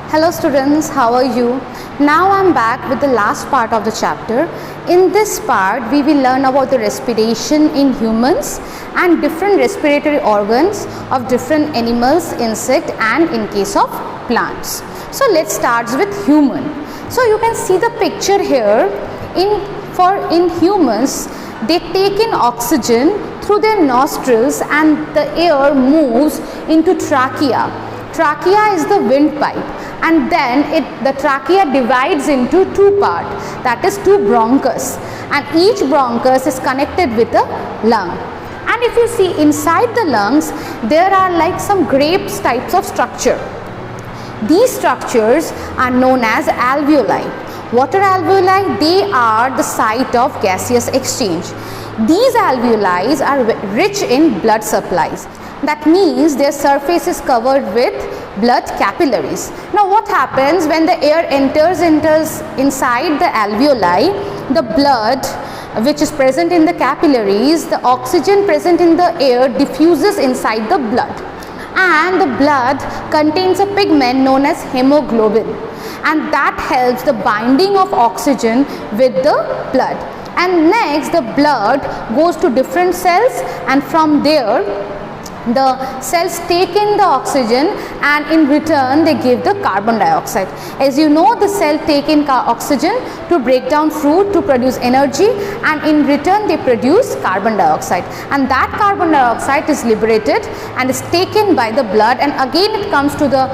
Hello students, how are you? Now I am back with the last part of the chapter. In this part, we will learn about the respiration in humans and different respiratory organs of different animals, insect and in case of plants. So let's start with human. So you can see the picture here. In humans, they take in oxygen through their nostrils and the air moves into trachea. Trachea is the windpipe, and then the trachea divides into two parts, that is two bronchus, and each bronchus is connected with a lung. And if you see inside the lungs, there are like some grapes types of structure. These structures are known as alveoli. What are alveoli? They are the site of gaseous exchange. These alveoli are rich in blood supplies. That means their surface is covered with blood capillaries. Now what happens when the air enters inside the alveoli? The blood which is present in the capillaries, the oxygen present in the air diffuses inside the blood, and the blood contains a pigment known as hemoglobin, and that helps the binding of oxygen with the blood. And next the blood goes to different cells, and from there the cells take in the oxygen and in return they give the carbon dioxide. As you know, the cell take in oxygen to break down food to produce energy, and in return they produce carbon dioxide, and that carbon dioxide is liberated and is taken by the blood, and again it comes to the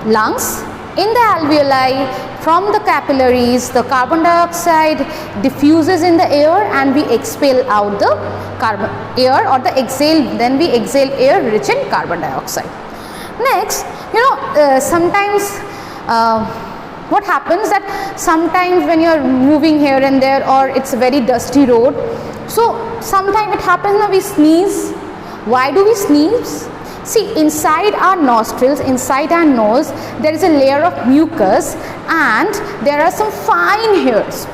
lungs. In the alveoli, from the capillaries, the carbon dioxide diffuses in the air and we expel out the carbon air, or then we exhale air rich in carbon dioxide. Next, sometimes what happens that sometimes when you are moving here and there, or it's a very dusty road, so sometimes it happens that we sneeze. Why do we sneeze? See, inside our nostrils, inside our nose, there is a layer of mucus and there are some fine hairs.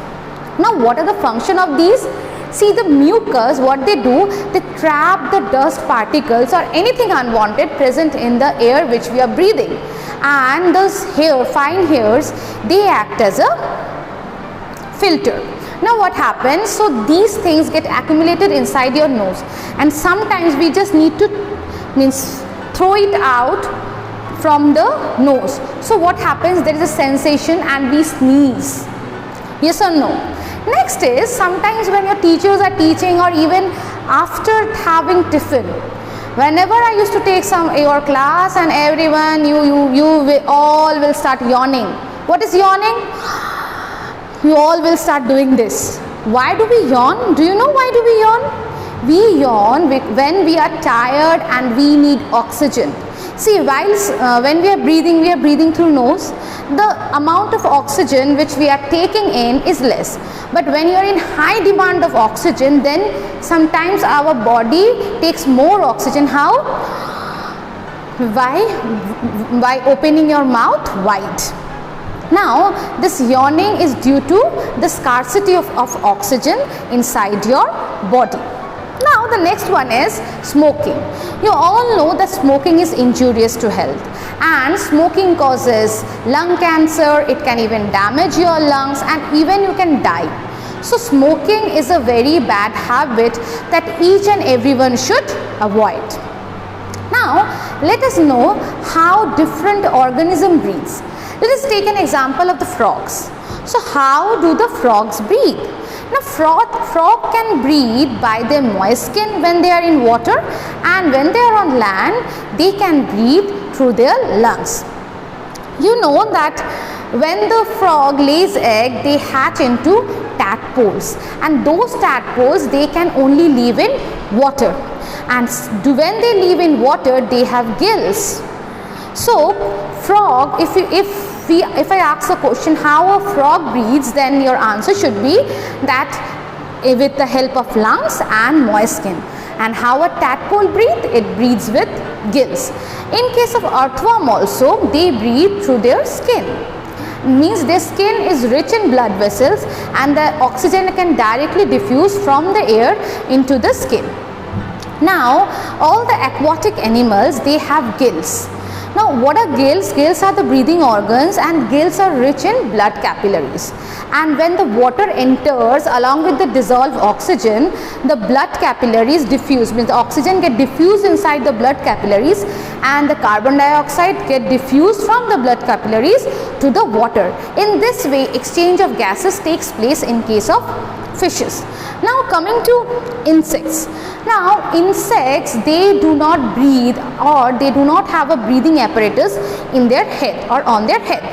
Now what are the function of these? See, the mucus, what they do, they trap the dust particles or anything unwanted present in the air which we are breathing, and those fine hairs, they act as a filter. Now what happens? So these things get accumulated inside your nose, and sometimes we just need to throw it out from the nose. So what happens? There is a sensation and we sneeze. Yes or no? Next is, sometimes when your teachers are teaching, or even after having tiffin, whenever I used to take your class, and everyone, you all will start yawning. What is yawning? You all will start doing this. Why do we yawn? Do you know why do we yawn? We yawn when we are tired and we need oxygen. See, when we are breathing through nose, the amount of oxygen which we are taking in is less. But when you are in high demand of oxygen, then sometimes our body takes more oxygen. How? By opening your mouth wide. Now this yawning is due to the scarcity of oxygen inside your body. Now the next one is smoking. You all know that smoking is injurious to health, and smoking causes lung cancer. It can even damage your lungs, and even you can die. So smoking is a very bad habit that each and everyone should avoid. Now let us know how different organism breathes. Let us take an example of the frogs. So how do the frogs breathe? Now frog can breathe by their moist skin when they are in water, and when they are on land, they can breathe through their lungs. You know that when the frog lays egg, they hatch into tadpoles, and those tadpoles, they can only live in water, and when they live in water, they have gills. So frog, if I ask a question how a frog breathes, then your answer should be that with the help of lungs and moist skin. And how a tadpole breathes? It breathes with gills. In case of earthworm also, they breathe through their skin. Means their skin is rich in blood vessels, and the oxygen can directly diffuse from the air into the skin. Now all the aquatic animals, they have gills. Now what are gills? Gills are the breathing organs, and gills are rich in blood capillaries, and when the water enters along with the dissolved oxygen, the blood capillaries diffuse, means the oxygen get diffused inside the blood capillaries and the carbon dioxide get diffused from the blood capillaries to the water. In this way exchange of gases takes place in case of fishes. Now coming to insects. Now insects, they do not breathe, or they do not have a breathing apparatus in their head or on their head.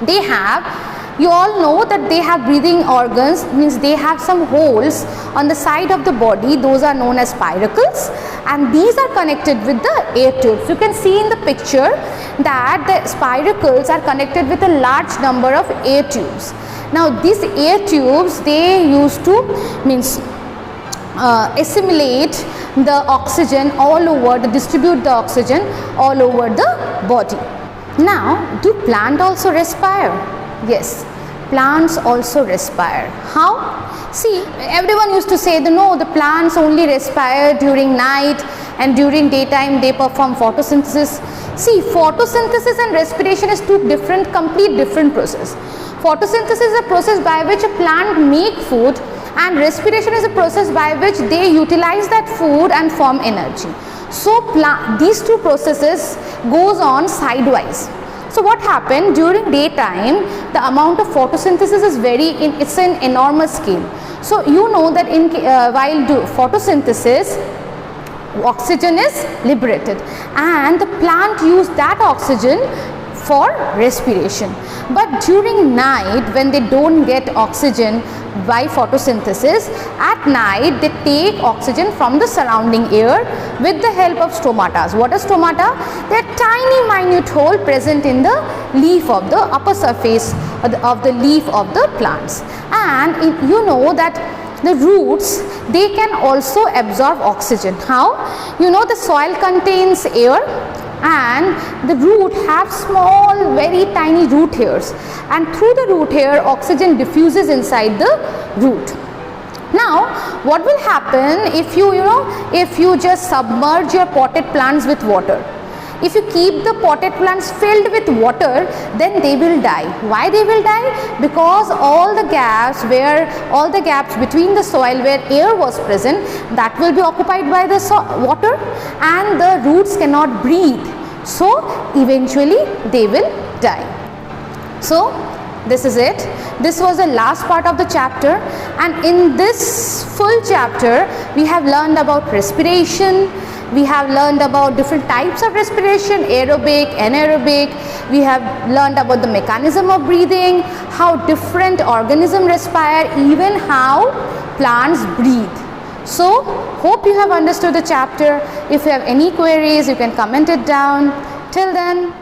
They have, you all know that they have breathing organs, means they have some holes on the side of the body, those are known as spiracles, and these are connected with the air tubes. You can see in the picture that the spiracles are connected with a large number of air tubes. Now these air tubes, they used to assimilate the oxygen all over, distribute the oxygen all over the body. Now do plants also respire? Yes, plants also respire. How? See, everyone used to say no, the plants only respire during night and during daytime they perform photosynthesis. See, photosynthesis and respiration is two different, complete different process. Photosynthesis is a process by which a plant make food, and respiration is a process by which they utilize that food and form energy. So these two processes goes on sidewise. So what happened during daytime, the amount of photosynthesis is it's an enormous scale. So you know that while photosynthesis, oxygen is liberated and the plant use that oxygen for respiration. But during night, when they don't get oxygen by photosynthesis, at night they take oxygen from the surrounding air with the help of stomatas. What is stomata? They are tiny minute hole present in the leaf of the upper surface of the leaf of the plants. And you know that the roots, they can also absorb oxygen. How? You know the soil contains air, and the root have small, very tiny root hairs, and through the root hair oxygen diffuses inside the root. Now what will happen if if you just submerge your potted plants with water? If you keep the potted plants filled with water, then they will die. Why they will die? Because all the gaps between the soil where air was present, that will be occupied by the water, and the roots cannot breathe. So eventually they will die. So this is it. This was the last part of the chapter, and in this full chapter we have learned about respiration. We have learned about different types of respiration, aerobic, anaerobic. We have learned about the mechanism of breathing, how different organisms respire, even how plants breathe. So, hope you have understood the chapter. If you have any queries, you can comment it down. Till then,